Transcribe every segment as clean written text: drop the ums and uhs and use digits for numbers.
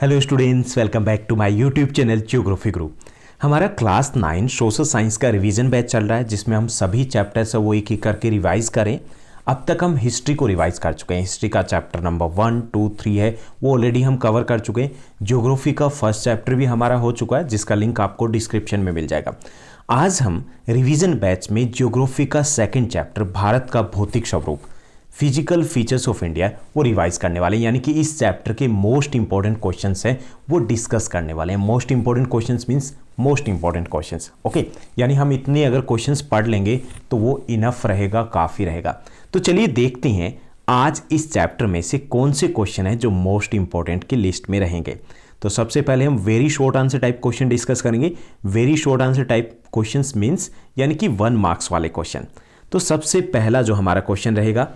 Hello students, welcome back to my YouTube channel Geography Guru. हमारा class 9 social science का revision batch चल रहा है, जिसमें हम सभी चैप्टर्स वो एक एक करके रिवाइज करें। अब तक हम हिस्ट्री को रिवाइज कर चुके हैं। हिस्ट्री का चैप्टर नंबर 1, 2, 3 है, वो ऑलरेडी हम कवर कर चुके हैं। ज्योग्राफी का फर्स्ट चैप्टर भी हमारा हो चुका है, जिसका लिंक आपको डिस्क्रिप्शन में मिल जाएगा। आज हम रिवीजन बैच में ज्योग्राफी का सेकेंड चैप्टर भारत का भौतिक स्वरूप, फिजिकल फीचर्स ऑफ इंडिया, वो रिवाइज करने वाले हैं। यानी कि इस चैप्टर के मोस्ट इंपॉर्टेंट क्वेश्चंस हैं वो डिस्कस करने वाले हैं। Most important questions means most important questions, okay. यानी हम इतने अगर क्वेश्चंस पढ़ लेंगे तो वो इनफ रहेगा, काफ़ी रहेगा। तो चलिए देखते हैं आज इस चैप्टर में से कौन से क्वेश्चन है जो मोस्ट इंपॉर्टेंट की लिस्ट में रहेंगे। तो सबसे पहले हम very short answer type question discuss करेंगे। Very short answer type questions means यानी कि 1 मार्क्स वाले क्वेश्चन। तो सबसे पहला जो हमारा क्वेश्चन रहेगा,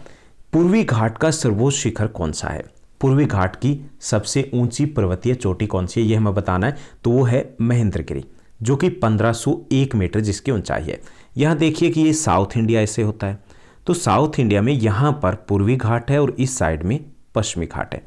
पूर्वी घाट का सर्वोच्च शिखर कौन सा है? पूर्वी घाट की सबसे ऊंची पर्वतीय चोटी कौन सी है, ये हमें बताना है। तो वो है महेंद्रगिरी, जो कि 1501 मीटर जिसकी ऊंचाई है। यहाँ देखिए कि ये साउथ इंडिया ऐसे होता है। तो साउथ इंडिया में यहाँ पर पूर्वी घाट है और इस साइड में पश्चिमी घाट है।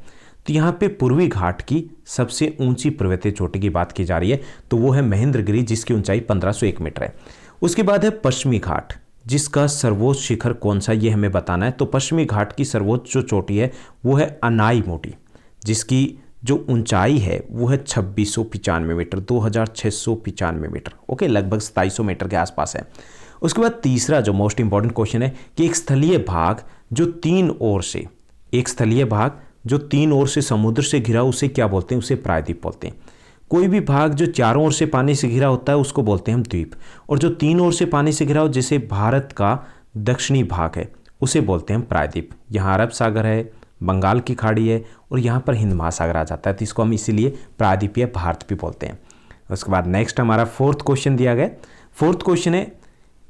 तो यहाँ पे पूर्वी घाट की सबसे ऊंची पर्वतीय चोटी की बात की जा रही है, तो वो है महेंद्रगिरी, जिसकी ऊंचाई 1501 मीटर है। उसके बाद है पश्चिमी घाट, जिसका सर्वोच्च शिखर कौन सा, ये हमें बताना है। तो पश्चिमी घाट की सर्वोच्च जो चोटी है वो है अनाई मोटी, जिसकी जो ऊंचाई है वो है 2695 मीटर, 2695 मीटर, ओके, लगभग 2700 मीटर के आसपास है। उसके बाद तीसरा जो मोस्ट इंपॉर्टेंट क्वेश्चन है कि एक स्थलीय भाग जो तीन ओर से समुद्र से घिरा, उसे क्या बोलते हैं? उसे प्रायद्वीप बोलते हैं। कोई भी भाग जो चारों ओर से पानी से घिरा होता है उसको बोलते हैं हम द्वीप, और जो तीन ओर से पानी से घिरा हो, जैसे भारत का दक्षिणी भाग है, उसे बोलते हैं हम प्रायद्वीप। यहाँ अरब सागर है, बंगाल की खाड़ी है और यहाँ पर हिंद महासागर आ जाता है, तो इसको हम इसीलिए प्रायद्वीपीय भारत भी बोलते हैं। उसके बाद नेक्स्ट हमारा फोर्थ क्वेश्चन दिया गया। फोर्थ क्वेश्चन है,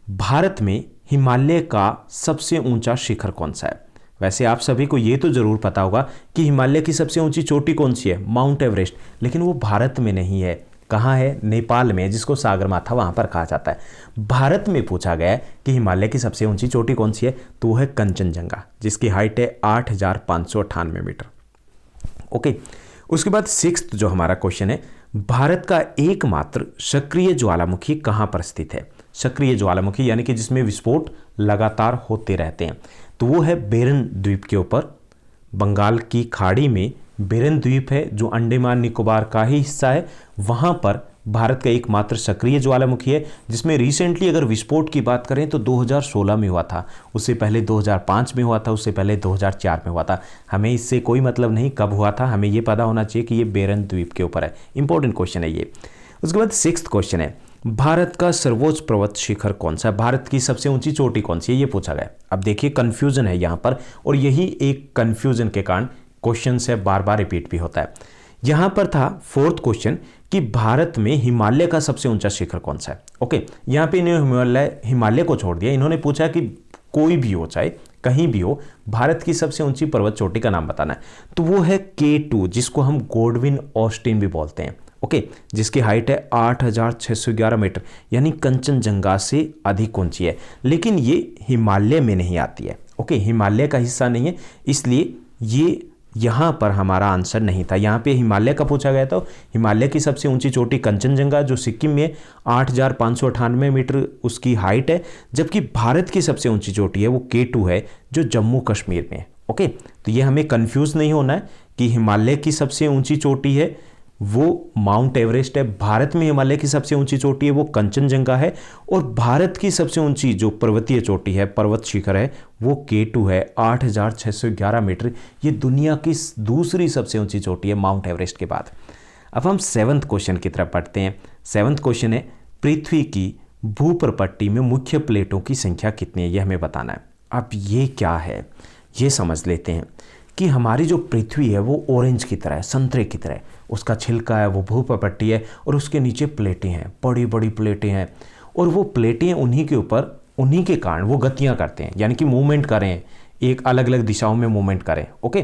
भारत में हिमालय का सबसे ऊंचा शिखर कौन सा है? वैसे आप सभी को ये तो जरूर पता होगा कि हिमालय की सबसे ऊंची चोटी कौन सी है? Mount Everest. लेकिन वो भारत में नहीं है। कहाँ है? नेपाल में, जिसको सागरमाथा वहां पर कहा जाता है। भारत में पूछा गया है कि हिमालय की सबसे ऊंची चोटी कौन सी है, तो वो है कंचनजंगा, जिसकी हाइट है 8598 मीटर, ओके। उसके बाद सिक्स्थ जो हमारा क्वेश्चन है, भारत का एकमात्र सक्रिय ज्वालामुखी कहाँ पर स्थित है? सक्रिय ज्वालामुखी यानी कि जिसमें विस्फोट लगातार होते रहते हैं, तो वो है बेरन द्वीप के ऊपर, बंगाल की खाड़ी में बेरन द्वीप है, जो अंडमान निकोबार का ही हिस्सा है। वहां पर भारत का एकमात्र सक्रिय ज्वालामुखी है, जिसमें रिसेंटली अगर विस्फोट की बात करें तो 2016 में हुआ था, उससे पहले 2005 में हुआ था, उससे पहले 2004 में हुआ था। हमें इससे कोई मतलब नहीं कब हुआ था, हमें ये पता होना चाहिए कि ये बेरन द्वीप के ऊपर है। इंपॉर्टेंट क्वेश्चन है ये। उसके बाद सिक्स्थ क्वेश्चन है, भारत का सर्वोच्च पर्वत शिखर कौन सा है? भारत की सबसे ऊंची चोटी कौन सी है, ये पूछा गया। अब देखिए कंफ्यूजन है यहाँ पर, और यही एक कंफ्यूजन के कारण क्वेश्चन से बार बार रिपीट भी होता है। यहाँ पर था फोर्थ क्वेश्चन कि भारत में हिमालय का सबसे ऊंचा शिखर कौन सा है, ओके। यहाँ पे इन्होंने हिमालय को छोड़ दिया, इन्होंने पूछा कि कोई भी हो, चाहे कहीं भी हो, भारत की सबसे ऊंची पर्वत चोटी का नाम बताना है। तो वो है K2, जिसको हम गोडविन ऑस्टिन भी बोलते हैं, ओके, जिसकी हाइट है 8611 मीटर, यानी कंचनजंगा से अधिक ऊंची है। लेकिन ये हिमालय में नहीं आती है, ओके, हिमालय का हिस्सा नहीं है, इसलिए ये यहाँ पर हमारा आंसर नहीं था। यहाँ पे हिमालय का पूछा गया था। हिमालय की सबसे ऊंची चोटी कंचनजंगा, जो सिक्किम में 8598 मीटर उसकी हाइट है, जबकि भारत की सबसे ऊंची चोटी है वो K2 है, जो जम्मू कश्मीर में है, ओके। तो ये हमें कंफ्यूज नहीं होना है कि हिमालय की सबसे ऊंची चोटी है वो माउंट एवरेस्ट है, भारत में हिमालय की सबसे ऊंची चोटी है वो कंचनजंगा है, और भारत की सबसे ऊंची जो पर्वतीय चोटी है, पर्वत शिखर है, वो K2 है 8611 मीटर। ये दुनिया की दूसरी सबसे ऊंची चोटी है माउंट एवरेस्ट के बाद। अब हम सेवंथ क्वेश्चन की तरफ बढ़ते हैं। सेवंथ क्वेश्चन है, पृथ्वी की भूप्रपट्टी में मुख्य प्लेटों की संख्या कितनी है, ये हमें बताना है। अब ये क्या है ये समझ लेते हैं कि हमारी जो पृथ्वी है वो ऑरेंज की तरह है, संतरे की तरह। उसका छिलका है वो भूप्रपट्टी है, और उसके नीचे प्लेटें हैं, बड़ी बड़ी प्लेटें हैं, और वो प्लेटें उन्हीं के ऊपर, उन्हीं के कारण वो गतियां करते हैं, यानी कि मूवमेंट करें, एक अलग अलग दिशाओं में मूवमेंट करें, ओके।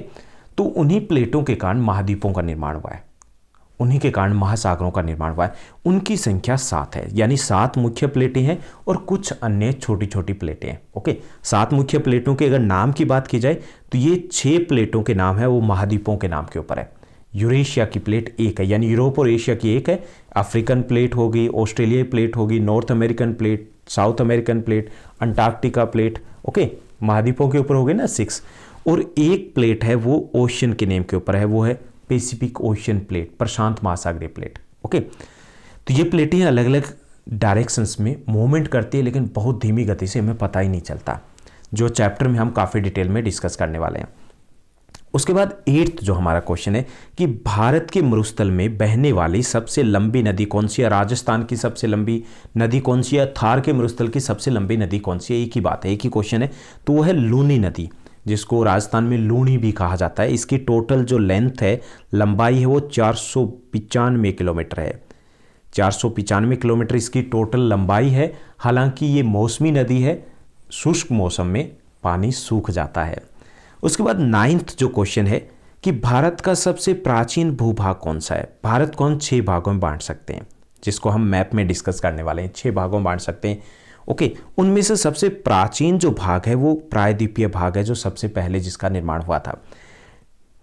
तो उन्हीं प्लेटों के कारण महाद्वीपों का निर्माण हुआ है, उन्हीं के कारण महासागरों का निर्माण हुआ है। उनकी संख्या 7 है, यानी 7 मुख्य प्लेटें हैं और कुछ अन्य छोटी छोटी प्लेटें हैं, ओके। 7 मुख्य प्लेटों के अगर नाम की बात की जाए तो ये 6 प्लेटों के नाम है वो महाद्वीपों के नाम के ऊपर है। यूरेशिया की प्लेट एक है, यानी यूरोप और एशिया की एक है। अफ्रीकन प्लेट होगी, ऑस्ट्रेलियाई प्लेट होगी, north American plate, south American plate, Antarctica plate, okay, महाद्वीपों के ऊपर हो गए ना 6। और एक प्लेट है वो ओशियन के नेम के ऊपर है, वो है पैसिफिक ओशियन प्लेट, प्रशांत महासागरीय प्लेट, ओके। तो ये प्लेटें अलग अलग डायरेक्शंस में मूवमेंट करती है, लेकिन बहुत धीमी गति से, हमें पता ही नहीं चलता, जो चैप्टर में हम काफ़ी डिटेल में डिस्कस करने वाले हैं। उसके बाद 8th जो हमारा क्वेश्चन है कि भारत के मरुस्थल में बहने वाली सबसे लंबी नदी कौन सी है, राजस्थान की सबसे लंबी नदी कौन सी है, थार के मरुस्थल की सबसे लंबी नदी कौन सी है, एक ही बात है, एक ही क्वेश्चन है। तो वो है लूनी नदी, जिसको राजस्थान में लूनी भी कहा जाता है। इसकी टोटल जो लेंथ है, लंबाई है, वो 495 किलोमीटर है। 495 किलोमीटर इसकी टोटल लंबाई है। हालांकि ये मौसमी नदी है, शुष्क मौसम में पानी सूख जाता है। उसके बाद 9th जो क्वेश्चन है कि भारत का सबसे प्राचीन भूभाग कौन सा है। भारत को हम 6 भागों में बांट सकते हैं, जिसको हम मैप में डिस्कस करने वाले हैं। 6 भागों में बांट सकते हैं, ओके। उनमें से सबसे प्राचीन जो भाग है वो प्रायद्वीपीय भाग है, जो सबसे पहले जिसका निर्माण हुआ था।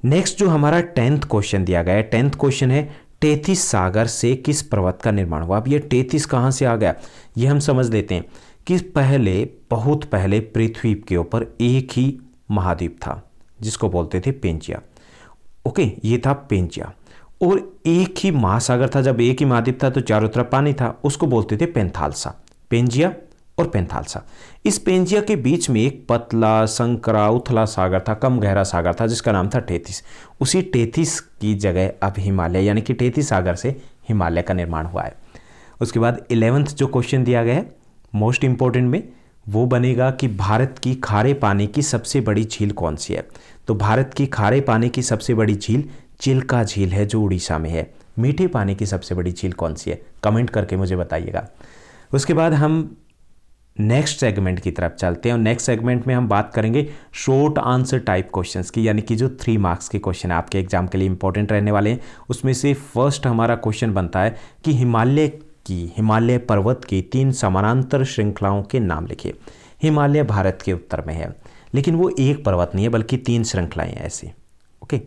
नेक्स्ट जो हमारा 10th क्वेश्चन दिया गया है, 10th क्वेश्चन है टेथिस सागर से किस पर्वत का निर्माण हुआ। अब ये टेथिस कहाँ से आ गया, ये हम समझ लेते हैं कि पहले, बहुत पहले पृथ्वी के ऊपर एक ही महाद्वीप था, जिसको बोलते थे पेंजिया, ओके, ये था पेंजिया। और एक ही महासागर था, जब एक ही महाद्वीप था तो चारों तरफ पानी था, उसको बोलते थे पेंथालसा। पेंजिया और पेंथालसा, इस पेंजिया के बीच में एक पतला, संकरा, उथला सागर था, कम गहरा सागर था, जिसका नाम था टेथिस। उसी टेथिस की जगह अब हिमालय, यानी कि टेथिस सागर से हिमालय का निर्माण हुआ है। उसके बाद 11th जो क्वेश्चन दिया गया है मोस्ट इंपॉर्टेंट में, वो बनेगा कि भारत की खारे पानी की सबसे बड़ी झील कौन सी है। तो भारत की खारे पानी की सबसे बड़ी झील चिल्का झील है, जो उड़ीसा में है। मीठे पानी की सबसे बड़ी झील कौन सी है, कमेंट करके मुझे बताइएगा। उसके बाद हम नेक्स्ट सेगमेंट की तरफ चलते हैं, और नेक्स्ट सेगमेंट में हम बात करेंगे शॉर्ट आंसर टाइप क्वेश्चंस की, यानी कि जो 3 मार्क्स के क्वेश्चन है आपके एग्जाम के लिए इंपॉर्टेंट रहने वाले हैं। उसमें से फर्स्ट हमारा क्वेश्चन बनता है कि हिमालय पर्वत की 3 समानांतर श्रृंखलाओं के नाम लिखिए। हिमालय भारत के उत्तर में है, लेकिन वो एक पर्वत नहीं है, बल्कि 3 श्रृंखलाएं हैं ऐसी, ओके,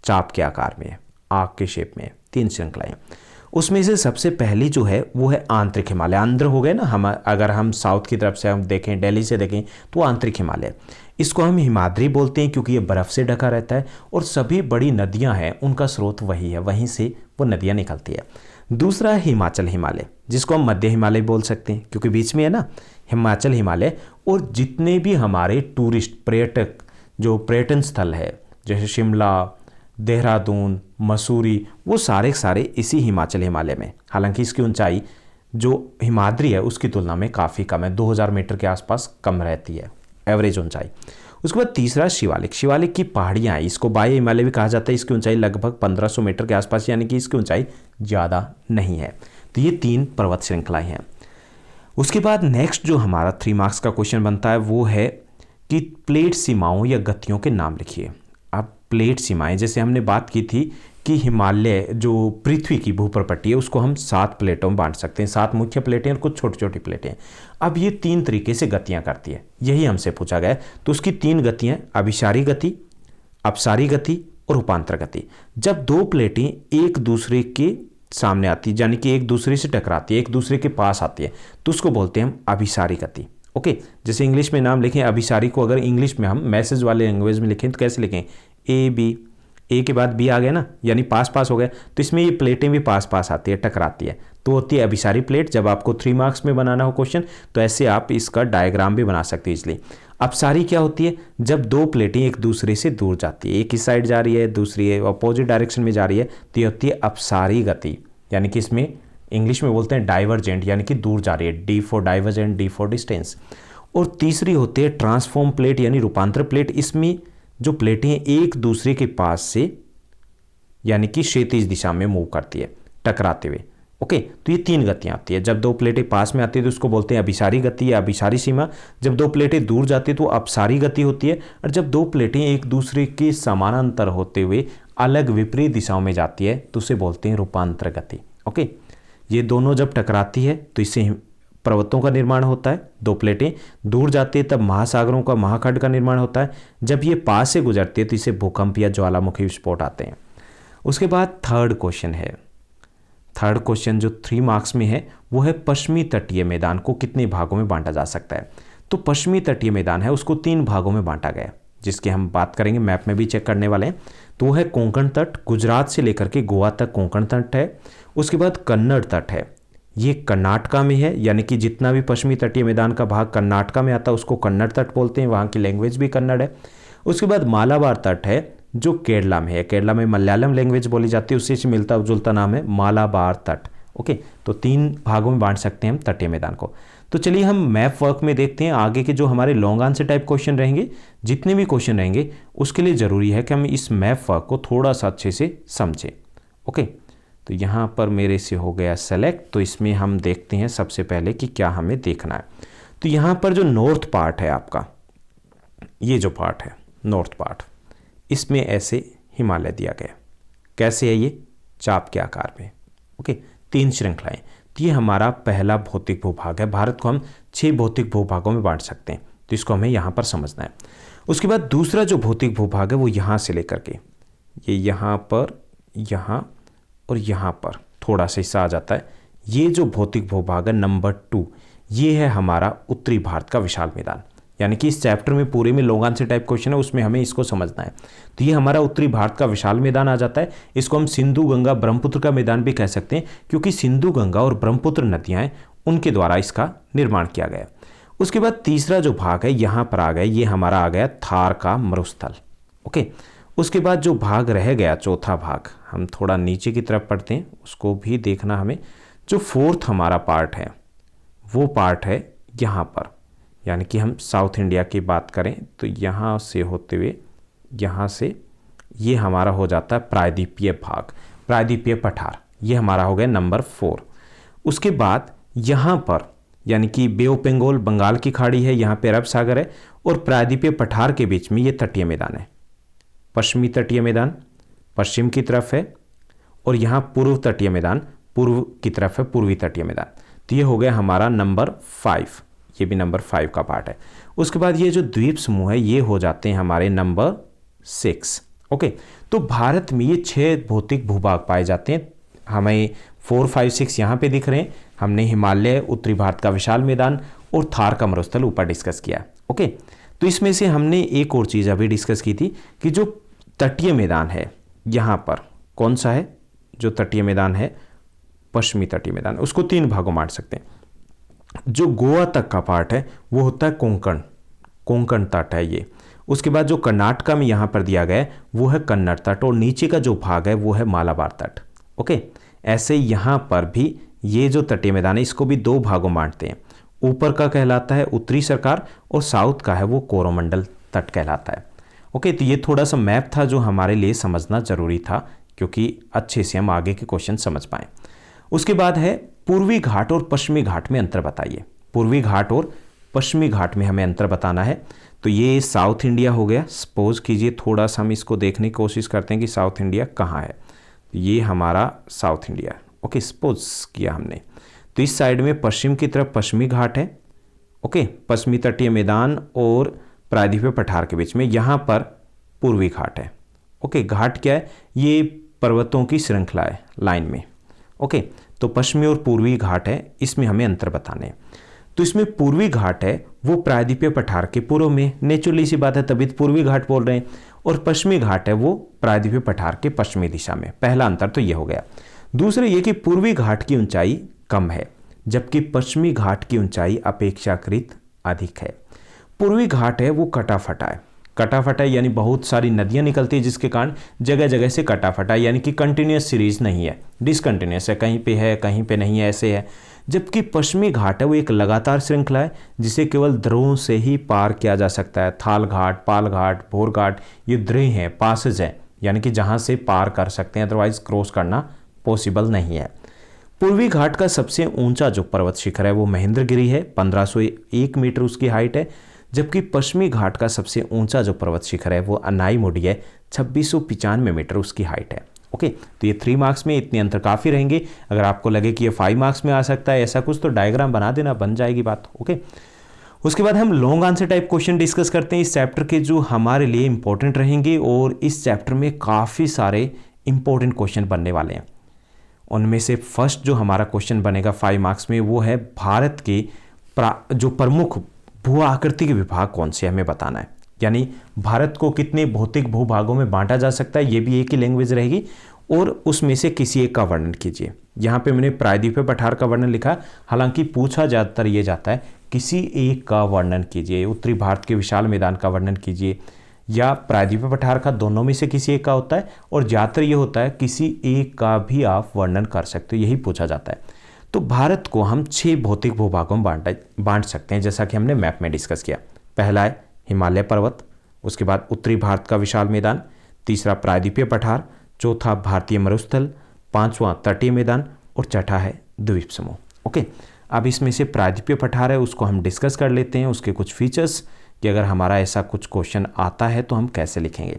चाप के आकार में, आग के शेप में 3 श्रृंखलाएं। उसमें से सबसे पहली जो है वो है आंतरिक हिमालय। आंध्र हो गए ना, हम अगर हम साउथ की तरफ से हम देखें, दिल्ली से देखें, तो आंतरिक हिमालय, इसको हम हिमाद्री बोलते हैं, क्योंकि ये बर्फ़ से ढका रहता है और सभी बड़ी नदियां हैं उनका स्रोत वही है, वहीं से वो नदियां निकलती है। दूसरा है हिमाचल हिमालय, जिसको हम मध्य हिमालय बोल सकते हैं, क्योंकि बीच में है ना हिमाचल हिमालय। और जितने भी हमारे टूरिस्ट, पर्यटक, जो पर्यटन स्थल है, जैसे शिमला, देहरादून, मसूरी, वो सारे सारे इसी हिमाचल हिमालय में। हालांकि इसकी ऊंचाई जो हिमाद्री है उसकी तुलना में काफ़ी कम है, 2000 मीटर के आसपास कम रहती है एवरेज ऊंचाई। उसके बाद तीसरा शिवालिक। शिवालिक की पहाड़ियाँ हैं, इसको बाह्य हिमालय भी कहा जाता है। इसकी ऊंचाई लगभग 1500 मीटर के आसपास, यानी कि इसकी ऊंचाई ज़्यादा नहीं है। तो ये 3 पर्वत श्रृंखलाएँ हैं। उसके बाद नेक्स्ट जो हमारा 3 मार्क्स का क्वेश्चन बनता है वो है कि प्लेट सीमाओं या गतियों के नाम लिखिए। अब प्लेट सीमाएं, जैसे हमने बात की थी कि हिमालय जो पृथ्वी की भूप्रपट्टी है उसको हम 7 प्लेटों में बांट सकते हैं, 7 मुख्य प्लेटें और कुछ छोटी छोटी प्लेटें। अब ये 3 तरीके से गतियां करती है, यही हमसे पूछा गया है। तो उसकी 3 गतियां, अभिसारी गति, अपसारी गति और उपांतर गति। जब 2 प्लेटें एक दूसरे के सामने आती है, यानी कि एक दूसरे से टकराती है, एक दूसरे के पास आती है, तो उसको बोलते हैं हम अभिसारी गति, ओके। जैसे इंग्लिश में नाम लिखें अभिसारी को, अगर इंग्लिश में हम मैसेज वाले लैंग्वेज में लिखें तो कैसे लिखें, ए बी, ए के बाद बी आ गया ना, यानी पास पास हो गया। तो इसमें ये प्लेटें भी पास पास आती है, टकराती है, तो होती है अभिसारी प्लेट। जब आपको 3 मार्क्स में बनाना हो क्वेश्चन, तो ऐसे आप इसका डायग्राम भी बना सकते हो इसलिए। अपसारी क्या होती है, जब 2 प्लेटें एक दूसरे से दूर जाती है, एक इस साइड जा रही है, दूसरी अपोजिट डायरेक्शन में जा रही है, तो ये होती है अपसारी गति, यानी कि इसमें इंग्लिश में बोलते हैं डाइवर्जेंट, यानी कि दूर जा रही है, D for divergent, D for distance. और तीसरी होती है ट्रांसफॉर्म प्लेट, यानी रूपांतर प्लेट। इसमें जो प्लेटें एक दूसरे के पास से, यानी कि क्षैतिज दिशा में मूव करती है, टकराते हुए, ओके। तो ये 3 गतियां आती है। जब 2 प्लेटें पास में आती है तो उसको बोलते हैं अभिसारी गति या अभिसारी सीमा। जब 2 प्लेटें दूर जाती है तो अपसारी गति होती है। और जब 2 प्लेटें एक दूसरे के समानांतर होते हुए अलग विपरीत दिशाओं में जाती है तो उसे बोलते हैं रूपांतर गति, ओके। ये दोनों जब टकराती है तो इससे पर्वतों का निर्माण होता है। 2 प्लेटें दूर जाती है तब महासागरों का, महाखंड का निर्माण होता है। जब ये पास से गुजरती है तो इसे भूकंप या ज्वालामुखी विस्फोट आते हैं। उसके बाद थर्ड क्वेश्चन है, थर्ड क्वेश्चन जो 3 मार्क्स में है वो है पश्चिमी तटीय मैदान को कितने भागों में बांटा जा सकता है। तो पश्चिमी तटीय मैदान है उसको 3 भागों में बांटा गया, जिसकी हम बात करेंगे, मैप में भी चेक करने वाले हैं। तो वो है कोंकण तट, गुजरात से लेकर के गोवा तक कोंकण तट है। उसके बाद कन्नड़ तट है, ये कर्नाटका में है, यानी कि जितना भी पश्चिमी तटीय मैदान का भाग कर्नाटका में आता है उसको कन्नड़ तट बोलते हैं, वहाँ की लैंग्वेज भी कन्नड़ है। उसके बाद मालाबार तट है जो केरला में है, केरला में मलयालम लैंग्वेज बोली जाती है, उससे मिलता जुलता नाम है मालाबार तट। ओके, तो 3 भागों में बांट सकते हैं हम तटीय मैदान को। तो चलिए हम मैप वर्क में देखते हैं। आगे के जो हमारे लॉन्ग आंसर टाइप क्वेश्चन रहेंगे, जितने भी क्वेश्चन रहेंगे, उसके लिए ज़रूरी है कि हम इस मैप वर्क को थोड़ा सा अच्छे से समझें। ओके, तो यहाँ पर मेरे से हो गया सेलेक्ट। तो इसमें हम देखते हैं सबसे पहले कि क्या हमें देखना है। तो यहाँ पर जो नॉर्थ पार्ट है आपका, ये जो पार्ट है नॉर्थ पार्ट, इसमें ऐसे हिमालय दिया गया। कैसे है ये? चाप के आकार में। ओके, 3 श्रृंखलाएं। तो ये हमारा पहला भौतिक भूभाग है। भारत को हम 6 भौतिक भूभागों में बांट सकते हैं, तो इसको हमें यहाँ पर समझना है। उसके बाद दूसरा जो भौतिक भूभाग है वो यहाँ से लेकर के ये यहाँ पर, यहाँ और यहाँ पर थोड़ा सा हिस्सा आ जाता है। ये जो भौतिक भूभाग है नंबर 2, ये है हमारा उत्तरी भारत का विशाल मैदान। यानी कि इस चैप्टर में पूरे में लॉन्ग आंसर टाइप क्वेश्चन है, उसमें हमें इसको समझना है। तो ये हमारा उत्तरी भारत का विशाल मैदान आ जाता है। इसको हम सिंधु गंगा ब्रह्मपुत्र का मैदान भी कह सकते हैं, क्योंकि सिंधु गंगा और ब्रह्मपुत्र नदियाँ हैं, उनके द्वारा इसका निर्माण किया गया। उसके बाद तीसरा जो भाग है यहाँ पर आ गया, ये हमारा आ गया थार का मरुस्थल। ओके, उसके बाद जो भाग रह गया चौथा भाग, हम थोड़ा नीचे की तरफ पढ़ते हैं, उसको भी देखना हमें। जो 4th हमारा पार्ट है वो पार्ट है यहाँ पर, यानी कि हम साउथ इंडिया की बात करें तो यहाँ से होते हुए यहाँ से ये हमारा हो जाता है प्रायद्वीपीय भाग, प्रायद्वीपीय पठार, ये हमारा हो गया नंबर 4। उसके बाद यहाँ पर यानी कि बे ऑफ बंगाल, बंगाल की खाड़ी है, यहाँ पे अरब सागर है, और प्रायद्वीपीय पठार के बीच में ये तटीय मैदान है। पश्चिमी तटीय मैदान पश्चिम की तरफ है, और यहाँ पूर्व तटीय मैदान पूर्व की तरफ है, पूर्वी तटीय मैदान। तो ये हो गया हमारा नंबर 5, ये भी नंबर 5 का पार्ट है। उसके बाद ये जो द्वीप समूह है ये हो जाते हैं हमारे नंबर 6। ओके, तो भारत में ये 6 भौतिक भूभाग पाए जाते हैं। हमें 4, 5, 6 यहाँ पे दिख रहे हैं। हमने हिमालय, उत्तरी भारत का विशाल मैदान और थार का मरुस्थल ऊपर डिस्कस किया। ओके, तो इसमें से हमने एक और चीज़ अभी डिस्कस की थी कि जो तटीय मैदान है यहाँ पर कौन सा है, जो तटीय मैदान है पश्चिमी तटीय मैदान, उसको 3 भागों में बांट सकते हैं। जो गोवा तक का पार्ट है वो होता है कोंकण, कोंकण तट है ये। उसके बाद जो कर्नाटका में यहाँ पर दिया गया है वो है कन्नड़ तट, और नीचे का जो भाग है वो है मालाबार तट। ओके, ऐसे यहाँ पर भी ये जो तटीय मैदान है इसको भी 2 भागों में बांटते हैं। ऊपर का कहलाता है उत्तरी सरकार, और साउथ का है वो कोरोमंडल तट कहलाता है। ओके, तो ये थोड़ा सा मैप था जो हमारे लिए समझना जरूरी था, क्योंकि अच्छे से हम आगे के क्वेश्चन समझ पाएँ। उसके बाद है पूर्वी घाट और पश्चिमी घाट में अंतर बताइए। पूर्वी घाट और पश्चिमी घाट में हमें अंतर बताना है। तो ये साउथ इंडिया हो गया। सपोज कीजिए थोड़ा सा हम इसको देखने की कोशिश करते हैं कि साउथ इंडिया कहाँ है। ये हमारा साउथ इंडिया, ओके, सपोज किया हमने। तो इस साइड में पश्चिम की तरफ पश्चिमी घाट है। ओके, पश्चिमी तटीय मैदान और प्रायद्वीपीय पठार के बीच में यहाँ पर पूर्वी घाट है। ओके, घाट क्या है? ये पर्वतों की श्रृंखला है लाइन में। ओके, तो पश्चिमी और पूर्वी घाट है, इसमें हमें अंतर बताने हैं। तो इसमें पूर्वी घाट है वो प्रायद्वीपीय पठार के पूर्व में, नेचुरली सी बात है, तभी तो पूर्वी घाट बोल रहे हैं। और पश्चिमी घाट है वो प्रायद्वीपीय पठार के पश्चिमी दिशा में। पहला अंतर तो ये हो गया। दूसरा ये कि पूर्वी घाट की ऊंचाई कम है, जबकि पश्चिमी घाट की ऊंचाई अपेक्षाकृत अधिक है। पूर्वी घाट है वो कटा फटा है। कटा फटा यानी बहुत सारी नदियां निकलती है, जिसके कारण जगह जगह से कटा फटा, यानी कि कंटिन्यूस सीरीज नहीं है, डिसकंटिन्यूस है, कहीं पे नहीं है, ऐसे है। जबकि पश्चिमी घाट है वो एक लगातार श्रृंखला है, जिसे केवल द्रोह से ही पार किया जा सकता है। थाल घाट, पाल घाट, भोर घाट, ये द्रोह हैं, पासेज हैं, यानी कि जहाँ से पार कर सकते हैं, अदरवाइज क्रॉस करना पॉसिबल नहीं है। पूर्वी घाट का सबसे ऊंचा जो पर्वत शिखर है वो महेंद्रगिरी है, 1501 मीटर उसकी हाइट है। जबकि पश्चिमी घाट का सबसे ऊंचा जो पर्वत शिखर है वो अनाईमुडी है, 2695 मीटर उसकी हाइट है। ओके, तो ये 3 मार्क्स में इतने अंतर काफ़ी रहेंगे। अगर आपको लगे कि ये 5 मार्क्स में आ सकता है ऐसा कुछ, तो डायग्राम बना देना, बन जाएगी बात। ओके, उसके बाद हम long answer type question discuss करते हैं इस चैप्टर के, जो हमारे लिए इंपॉर्टेंट रहेंगे। और इस चैप्टर में काफ़ी सारे इंपॉर्टेंट क्वेश्चन बनने वाले हैं। उनमें से फर्स्ट जो हमारा क्वेश्चन बनेगा 5 मार्क्स में वो है भारत के जो प्रमुख भू आकृतिक विभाग कौन से हमें बताना है, यानी भारत को कितने भौतिक भूभागों में बांटा जा सकता है, ये भी एक ही लैंग्वेज रहेगी, और उसमें से किसी एक का वर्णन कीजिए। यहाँ पे मैंने प्रायद्वीपीय पठार का वर्णन लिखा, हालांकि पूछा ज़्यादातर ये जाता है किसी एक का वर्णन कीजिए, उत्तरी भारत के विशाल मैदान का वर्णन कीजिए, या प्रायद्वीपीय पठार का, दोनों में से किसी एक का होता है, और ज़्यादातर ये होता है किसी एक का भी आप वर्णन कर सकते हो, यही पूछा जाता है। तो भारत को हम 6 भौतिक भूभागों में बांट सकते हैं, जैसा कि हमने मैप में डिस्कस किया। पहला है हिमालय पर्वत, उसके बाद उत्तरी भारत का विशाल मैदान, तीसरा प्रायद्वीपीय पठार, चौथा भारतीय मरुस्थल, पांचवा तटीय मैदान, और छठा है द्वीप समूह। ओके, अब इसमें से प्रायद्वीपीय पठार है उसको हम डिस्कस कर लेते हैं, उसके कुछ फीचर्स कि अगर हमारा ऐसा कुछ क्वेश्चन आता है तो हम कैसे लिखेंगे।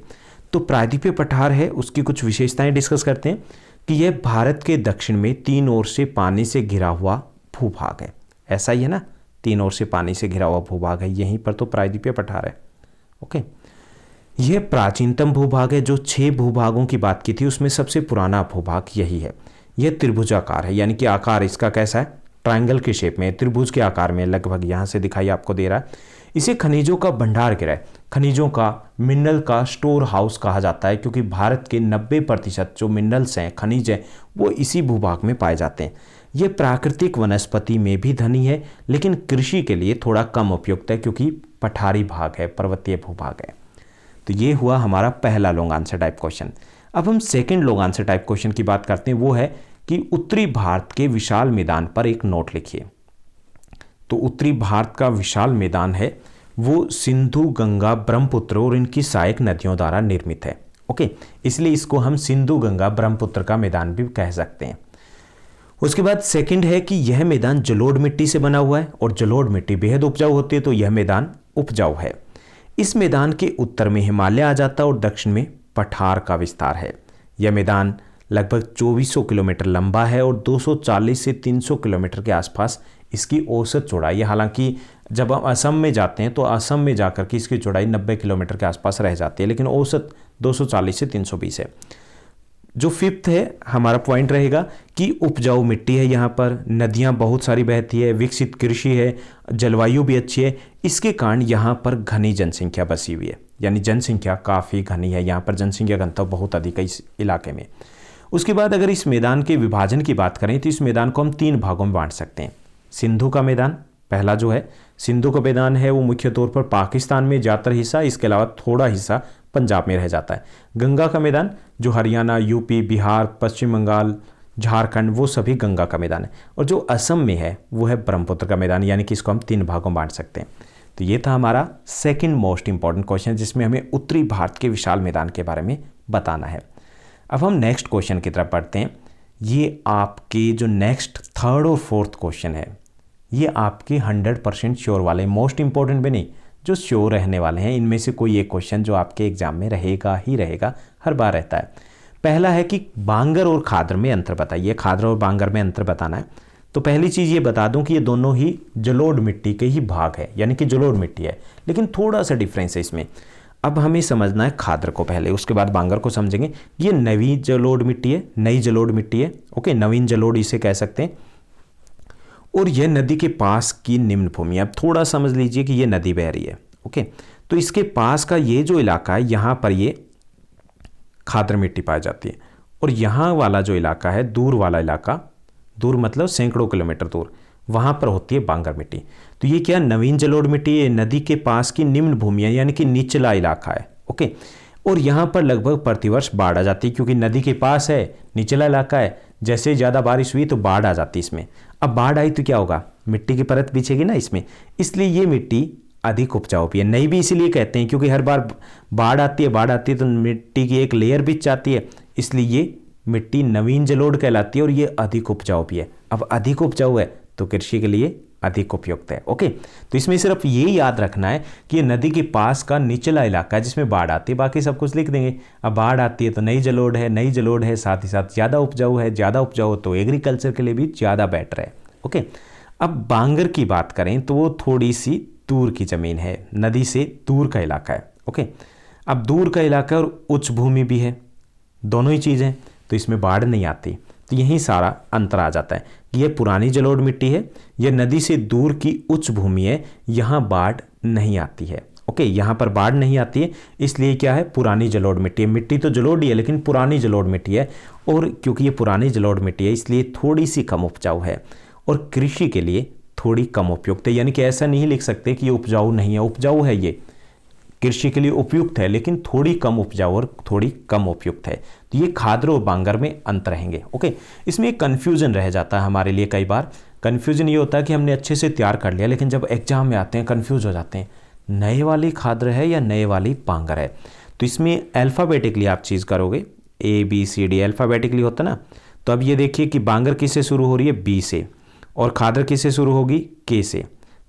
तो प्रायद्वीपीय पठार है उसकी कुछ विशेषताएं डिस्कस करते हैं कि यह भारत के दक्षिण में 3 ओर से पानी से घिरा हुआ भूभाग है। ऐसा ही है ना, 3 ओर से पानी से घिरा हुआ भूभाग है, यहीं पर तो प्रायद्वीपीय पठार है। ओके, यह प्राचीनतम भूभाग है। जो 6 भूभागों की बात की थी उसमें सबसे पुराना भूभाग यही है। यह त्रिभुजाकार है, यानी कि आकार इसका कैसा है, ट्रायंगल के शेप में, त्रिभुज के आकार में, लगभग यहाँ से दिखाई आपको दे रहा है। इसे खनिजों का भंडार गिरा है, खनिजों का, मिनरल का स्टोर हाउस कहा जाता है, क्योंकि भारत के 90% जो मिनरल्स हैं, खनिज हैं, वो इसी भूभाग में पाए जाते हैं। ये प्राकृतिक वनस्पति में भी धनी है, लेकिन कृषि के लिए थोड़ा कम उपयुक्त है, क्योंकि पठारी भाग है, पर्वतीय भूभाग है। तो ये हुआ हमारा पहला लॉन्ग आंसर टाइप क्वेश्चन। अब हम second long answer type question की बात करते हैं, वो है कि उत्तरी भारत के विशाल मैदान पर एक नोट लिखिए। तो उत्तरी भारत का विशाल मैदान है वो सिंधु, गंगा, ब्रह्मपुत्र और इनकी सहायक नदियों द्वारा निर्मित है। ओके, इसलिए इसको हम सिंधु, गंगा, ब्रह्मपुत्र का मैदान भी कह सकते हैं। उसके बाद सेकंड है कि यह मैदान जलोढ़ मिट्टी से बना हुआ है, और जलोढ़ मिट्टी बेहद उपजाऊ होती है, तो यह मैदान उपजाऊ है। इस मैदान के उत्तर में हिमालय आ जाता है और दक्षिण में पठार का विस्तार है। यह मैदान लगभग 2400 किलोमीटर लंबा है और 240 से 300 किलोमीटर के आसपास इसकी औसत चौड़ाई है। हालांकि जब हम असम में जाते हैं तो असम में जाकर के इसकी चौड़ाई 90 किलोमीटर के आसपास रह जाती है, लेकिन औसत 240 से 320 है। जो फिफ्थ है हमारा पॉइंट रहेगा कि उपजाऊ मिट्टी है, यहाँ पर नदियाँ बहुत सारी बहती है, विकसित कृषि है, जलवायु भी अच्छी है। इसके कारण यहाँ पर घनी जनसंख्या बसी हुई है, यानी जनसंख्या काफ़ी घनी है, यहाँ पर जनसंख्या घनत्व बहुत अधिक है इस इलाके में। उसके बाद अगर इस मैदान के विभाजन की बात करें तो इस मैदान को हम 3 भागों में बांट सकते हैं। सिंधु का मैदान पहला जो है, सिंधु का मैदान है वो मुख्य तौर पर पाकिस्तान में ज़्यादातर हिस्सा, इसके अलावा थोड़ा हिस्सा पंजाब में रह जाता है। गंगा का मैदान जो हरियाणा, यूपी, बिहार, पश्चिम बंगाल, झारखंड, वो सभी गंगा का मैदान है। और जो असम में है वो है ब्रह्मपुत्र का मैदान, यानी कि इसको हम 3 भागों में बांट सकते हैं। तो ये था हमारा सेकंड मोस्ट इंपॉर्टेंट क्वेश्चन, जिसमें हमें उत्तरी भारत के विशाल मैदान के बारे में बताना है। अब हम नेक्स्ट क्वेश्चन की तरफ बढ़ते हैं। ये आपके जो नेक्स्ट थर्ड और फोर्थ क्वेश्चन है, ये आपके 100% श्योर वाले, मोस्ट इंपॉर्टेंट भी नहीं, जो श्योर रहने वाले हैं। इनमें से कोई एक क्वेश्चन जो आपके एग्जाम में रहेगा ही रहेगा, हर बार रहता है। पहला है कि बांगर और खादर में अंतर बताइए। खादर और बांगर में अंतर बताना है। तो पहली चीज़ ये बता दूं कि ये दोनों ही जलोढ़ मिट्टी के ही भाग है, यानी कि जलोढ़ मिट्टी है, लेकिन थोड़ा सा डिफरेंस है इसमें। अब हमें समझना है खादर को पहले, उसके बाद बांगर को समझेंगे। ये नवी जलोढ़ मिट्टी है, नई जलोढ़ मिट्टी है। ओके, नवीन जलोढ़ इसे कह सकते हैं। और यह नदी के पास की निम्न भूमि। अब थोड़ा समझ लीजिए कि यह नदी बह रही है। ओके, तो इसके पास का ये जो इलाका है, यहाँ पर ये खादर मिट्टी पाई जाती है। और यहाँ वाला जो इलाका है, दूर वाला इलाका, दूर मतलब सैकड़ों किलोमीटर दूर, वहाँ पर होती है बांगर मिट्टी। तो ये क्या, नवीन जलोढ़ मिट्टी, ये नदी के पास की निम्न भूमि है, यानी कि निचला इलाका है। ओके, और यहाँ पर लगभग प्रतिवर्ष बाढ़ आ जाती है, क्योंकि नदी के पास है, निचला इलाका है, जैसे ज़्यादा बारिश हुई तो बाढ़ आ जाती है इसमें। अब बाढ़ आई तो क्या होगा, मिट्टी की परत बिछेगी ना इसमें, इसलिए ये मिट्टी अधिक उपजाऊ भी है। नई भी इसीलिए कहते हैं क्योंकि हर बार बाढ़ आती है तो मिट्टी की एक लेयर बिछ जाती है, इसलिए ये मिट्टी नवीन जलोढ़ कहलाती है और ये अधिक उपजाऊ भी है। अब अधिक उपजाऊ है तो कृषि के लिए अधिक उपयुक्त है। ओके, तो इसमें सिर्फ ये याद रखना है कि ये नदी के पास का निचला इलाका है जिसमें बाढ़ आती है, बाकी सब कुछ लिख देंगे। अब बाढ़ आती है तो नई जलोढ़ है, नई जलोढ़ है, साथ ही साथ ज़्यादा उपजाऊ है, ज़्यादा उपजाऊ तो एग्रीकल्चर के लिए भी ज़्यादा बेटर है। ओके, अब बांगर की बात करें तो वो थोड़ी सी दूर की ज़मीन है, नदी से दूर का इलाका है। ओके, अब दूर का इलाका और उच्च भूमि भी है, दोनों ही चीज़ें, तो इसमें बाढ़ नहीं आती। तो यही सारा अंतर आ जाता है कि यह पुरानी जलोढ़ मिट्टी है, यह नदी से दूर की उच्च भूमि है, यहाँ बाढ़ नहीं आती है। ओके, यहाँ पर बाढ़ नहीं आती है, इसलिए क्या है, पुरानी जलोढ़ मिट्टी है। मिट्टी तो जलोढ़ ही है लेकिन पुरानी जलोढ़ मिट्टी है, और क्योंकि ये पुरानी जलोढ़ मिट्टी है इसलिए थोड़ी सी कम उपजाऊ है और कृषि के लिए थोड़ी कम उपयुक्त है। यानी कि ऐसा नहीं लिख सकते कि ये उपजाऊ नहीं है, उपजाऊ है, ये कृषि के लिए उपयुक्त है लेकिन थोड़ी कम उपजाऊ और थोड़ी कम उपयुक्त है। तो ये खादर और बांगर में अंतर रहेंगे। ओके, इसमें एक कन्फ्यूजन रह जाता है हमारे लिए। कई बार कन्फ्यूजन ये होता है कि हमने अच्छे से तैयार कर लिया लेकिन जब एग्जाम में आते हैं कन्फ्यूज हो जाते हैं, नए वाली खादर है या नए वाली बांगर है। तो इसमें अल्फ़ाबेटिकली आप चीज़ करोगे, ABCD अल्फ़ाबेटिकली होता ना। तो अब ये देखिए कि बांगर किससे शुरू हो रही है, B से, और खादर किससे शुरू होगी, K से।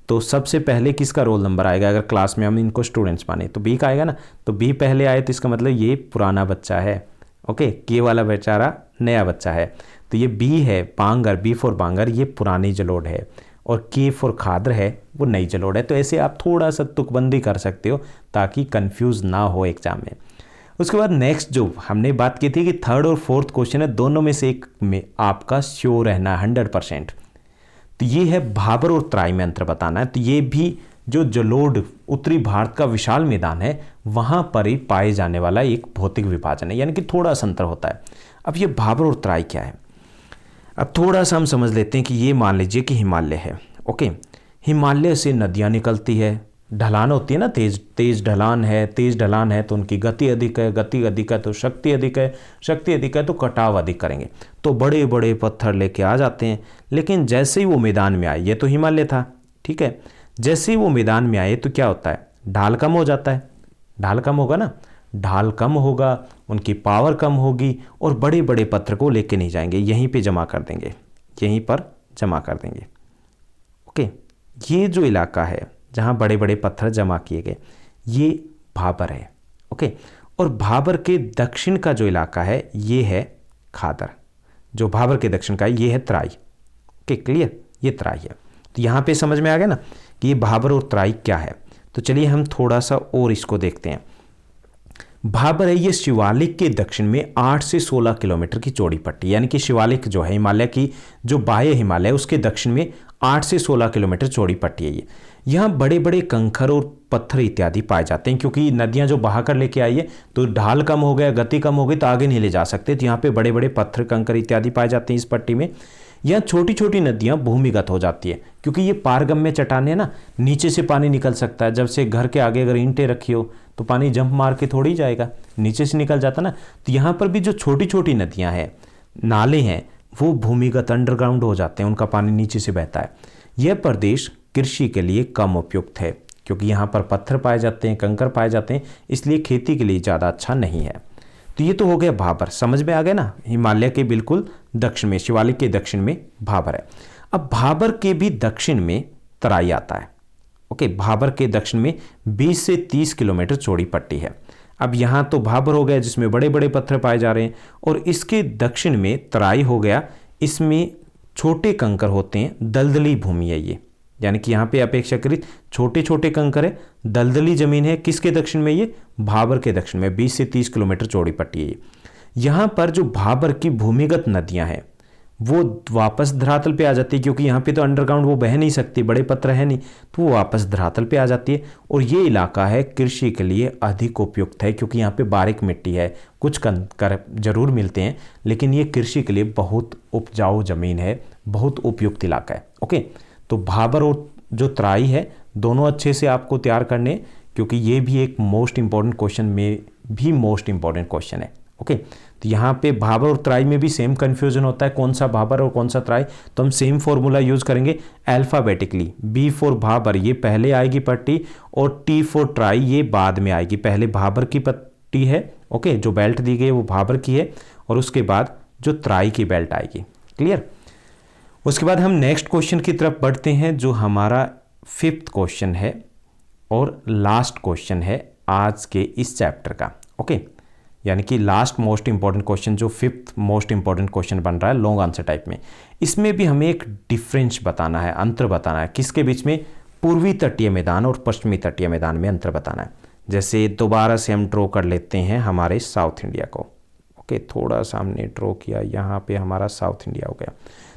तो सबसे पहले किसका रोल नंबर आएगा, अगर क्लास में हम इनको स्टूडेंट्स माने तो B का आएगा ना। तो B पहले आए तो इसका मतलब ये पुराना बच्चा है। ओके, K वाला बेचारा नया बच्चा है। तो ये B है बांगर, B फॉर बांगर, ये पुरानी जलोढ़ है, और K फॉर खादर है, वो नई जलोढ़ है। तो ऐसे आप थोड़ा सा तुकबंदी कर सकते हो ताकि कंफ्यूज ना हो एग्जाम में। उसके बाद नेक्स्ट जो हमने बात की थी कि थर्ड और फोर्थ क्वेश्चन है, दोनों में से एक में आपका श्योर रहना 100%। तो ये है भाबर और तराई में अंतर बताना है। तो ये भी जो जलोढ़ उत्तरी भारत का विशाल मैदान है वहाँ पर ही पाए जाने वाला एक भौतिक विभाजन है, यानी कि थोड़ा सा अंतर होता है। अब ये भाबर और तराई क्या है, अब थोड़ा सा हम समझ लेते हैं कि ये मान लीजिए कि हिमालय है। ओके, हिमालय से नदियाँ निकलती है, ढलान होती है ना, तेज ढलान है तो उनकी गति अधिक है, गति अधिक है तो शक्ति अधिक है, शक्ति अधिक है तो कटाव अधिक करेंगे। तो बड़े बड़े पत्थर लेके आ जाते हैं, लेकिन जैसे ही वो मैदान में आए, ये तो हिमालय था, ठीक है, जैसे ही वो मैदान में आए तो क्या होता है, ढाल कम हो जाता है। ढाल कम होगा ना, ढाल कम होगा, उनकी पावर कम होगी, और बड़े बड़े पत्थर को लेके नहीं जाएंगे, यहीं पे जमा कर देंगे, यहीं पर जमा कर देंगे। ओके, ये जो इलाका है जहाँ बड़े बड़े पत्थर जमा किए गए, ये भाबर है। ओके, और भाबर के दक्षिण का जो इलाका है ये है खादर, जो भाबर के दक्षिण का है ये है तराई। ओके, क्लियर, ये तराई है। तो यहाँ पे समझ में आ गया ना कि ये भाबर और तराई क्या है। तो चलिए हम थोड़ा सा और इसको देखते हैं। भाबर है ये शिवालिक के दक्षिण में 8 से 16 किलोमीटर की चौड़ी पट्टी, यानी कि शिवालिक जो है हिमालय की जो बाह्य हिमालय उसके दक्षिण में 8 से 16 किलोमीटर चौड़ी पट्टी है ये। यहाँ बड़े बड़े कंकर और पत्थर इत्यादि पाए जाते हैं, क्योंकि नदियाँ जो बहा कर लेके आई है तो ढाल कम हो गया, गति कम हो गई, तो आगे नहीं ले जा सकते। तो यहाँ पे बड़े बड़े पत्थर कंकर इत्यादि पाए जाते हैं इस पट्टी में। यहाँ छोटी छोटी नदियाँ भूमिगत हो जाती है, क्योंकि ये पारगम्य चट्टानें ना, नीचे से पानी निकल सकता है। जब से घर के आगे अगर ईंटें रखी हो तो पानी जंप मार के थोड़ी जाएगा, नीचे से निकल जाता ना। तो यहाँ पर भी जो छोटी छोटी नदियाँ हैं, नाले हैं, वो भूमिगत अंडरग्राउंड हो जाते हैं, उनका पानी नीचे से बहता है। यह प्रदेश कृषि के लिए कम उपयुक्त है, क्योंकि यहाँ पर पत्थर पाए जाते हैं, कंकर पाए जाते हैं, इसलिए खेती के लिए ज़्यादा अच्छा नहीं है। तो ये तो हो गया भाबर, समझ में आ गया ना, हिमालय के बिल्कुल दक्षिण में, शिवालिक के दक्षिण में भाबर है। अब भाबर के भी दक्षिण में तराई आता है। ओके, भाबर के दक्षिण में 20 से 30 किलोमीटर चौड़ी पट्टी है। अब यहाँ तो भाबर हो गया जिसमें बड़े बड़े पत्थर पाए जा रहे हैं, और इसके दक्षिण में तराई हो गया, इसमें छोटे कंकर होते हैं, दलदली भूमि है ये, यानी कि यहाँ पे अपेक्षाकृत छोटे छोटे कंकर है, दलदली जमीन है। किसके दक्षिण में, ये भाबर के दक्षिण में 20 से 30 किलोमीटर चौड़ी पट्टी है ये। यहाँ पर जो भाबर की भूमिगत नदियाँ हैं वो वापस धरातल पे आ जाती है, क्योंकि यहाँ पे तो अंडरग्राउंड वो बह नहीं सकती, बड़े पत्थर है नहीं, तो वो वापस धरातल पे आ जाती है। और ये इलाका है कृषि के लिए अधिक उपयुक्त है, क्योंकि यहाँ पे बारीक मिट्टी है, कुछ कंकर जरूर मिलते हैं, लेकिन ये कृषि के लिए बहुत उपजाऊ जमीन है, बहुत उपयुक्त इलाका है। ओके, तो भाबर और जो तराई है दोनों अच्छे से आपको तैयार करने, क्योंकि ये भी एक मोस्ट इंपॉर्टेंट क्वेश्चन में भी मोस्ट इंपॉर्टेंट क्वेश्चन है। ओके, तो यहाँ पे भाबर और तराई में भी सेम कंफ्यूजन होता है, कौन सा भाबर और कौन सा तराई। तो हम सेम फॉर्मूला यूज करेंगे अल्फाबेटिकली। बी फॉर भाबर ये पहले आएगी पट्टी, और टी फॉर तराई ये बाद में आएगी। पहले भाबर की पट्टी है, ओके, जो बेल्ट दी गई है वो भाबर की है, और उसके बाद जो तराई की बेल्ट आएगी। क्लियर। उसके बाद हम नेक्स्ट क्वेश्चन की तरफ बढ़ते हैं, जो हमारा 5th क्वेश्चन है और लास्ट क्वेश्चन है आज के इस चैप्टर का। ओके, यानी कि लास्ट मोस्ट इंपॉर्टेंट क्वेश्चन, जो 5th मोस्ट इंपॉर्टेंट क्वेश्चन बन रहा है लॉन्ग आंसर टाइप में। इसमें भी हमें एक डिफरेंस बताना है, अंतर बताना है, किसके बीच में, पूर्वी तटीय मैदान और पश्चिमी तटीय मैदान में अंतर बताना है। जैसे दोबारा से हम ड्रॉ कर लेते हैं हमारे साउथ इंडिया को। ओके, थोड़ा सा हमने ड्रॉ किया, यहाँ पे हमारा साउथ इंडिया हो गया।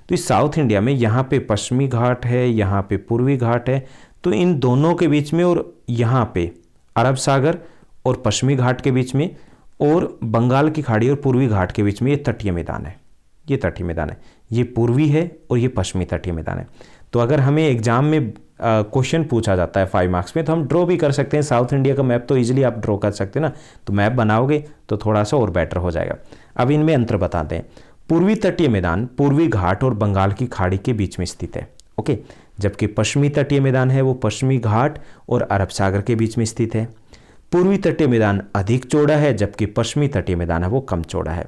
तो इस साउथ इंडिया में यहाँ पे पश्चिमी घाट है, यहाँ पे पूर्वी घाट है, तो इन दोनों के बीच में और यहाँ पे अरब सागर और पश्चिमी घाट के बीच में और बंगाल की खाड़ी और पूर्वी घाट के बीच में ये तटीय मैदान है, ये तटीय मैदान है, ये पूर्वी है और ये पश्चिमी तटीय मैदान है। तो अगर हमें एग्जाम में क्वेश्चन पूछा जाता है 5 मार्क्स में, तो हम ड्रॉ भी कर सकते हैं। साउथ इंडिया का मैप तो इजीली आप ड्रॉ कर सकते हैं ना, तो मैप बनाओगे तो थोड़ा सा और बेटर हो जाएगा। अब इनमें अंतर बताते हैं। पूर्वी तटीय मैदान पूर्वी घाट और बंगाल की खाड़ी के बीच में स्थित है, ओके, जबकि पश्चिमी तटीय मैदान है वो पश्चिमी घाट और अरब सागर के बीच में स्थित है। पूर्वी तटीय मैदान अधिक चौड़ा है, जबकि पश्चिमी तटीय मैदान है वो कम चौड़ा है।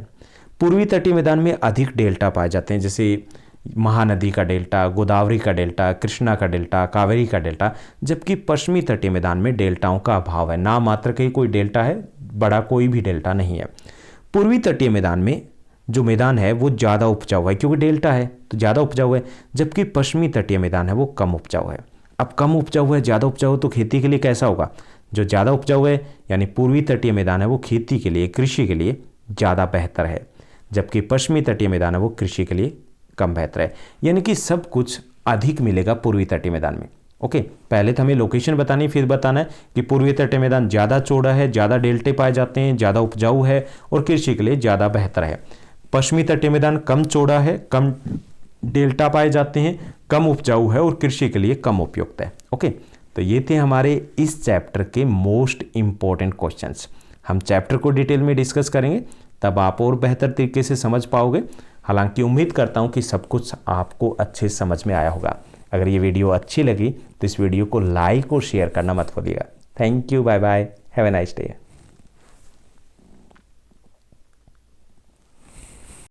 पूर्वी तटीय मैदान में अधिक डेल्टा पाए जाते हैं, जैसे महानदी का डेल्टा, गोदावरी का डेल्टा, कृष्णा का डेल्टा, कावेरी का डेल्टा, जबकि पश्चिमी तटीय मैदान में डेल्टाओं का अभाव है, ना मात्र के कोई डेल्टा है, बड़ा कोई भी डेल्टा नहीं है। पूर्वी तटीय मैदान में जो मैदान है वो ज़्यादा उपजाऊ है, क्योंकि डेल्टा है तो ज़्यादा उपजाऊ है, जबकि पश्चिमी तटीय मैदान है वो कम उपजाऊ है। अब कम उपजाऊ है, ज़्यादा उपजाऊ तो खेती के लिए कैसा होगा? जो ज़्यादा उपजाऊ है यानी पूर्वी तटीय मैदान है वो खेती के लिए, कृषि के लिए ज़्यादा बेहतर है, जबकि पश्चिमी तटीय मैदान है वो कृषि के लिए कम बेहतर है। यानी कि सब कुछ अधिक मिलेगा पूर्वी तटीय मैदान में, ओके। पहले तो हमें लोकेशन बतानी, फिर बताना है कि पूर्वी तटीय मैदान ज़्यादा चौड़ा है, ज़्यादा डेल्टे पाए जाते हैं, ज़्यादा उपजाऊ है और कृषि के लिए ज़्यादा बेहतर है। पश्चिमी तटीय मैदान कम चौड़ा है, कम डेल्टा पाए जाते हैं, कम उपजाऊ है और कृषि के लिए कम उपयुक्त है, ओके। तो ये थे हमारे इस चैप्टर के मोस्ट इंपॉर्टेंट क्वेश्चंस। हम चैप्टर को डिटेल में डिस्कस करेंगे, तब आप और बेहतर तरीके से समझ पाओगे। हालांकि उम्मीद करता हूं कि सब कुछ आपको अच्छे समझ में आया होगा। अगर ये वीडियो अच्छी लगी तो इस वीडियो को लाइक और शेयर करना मत भूलिएगा। Thank you, bye bye, have a nice day.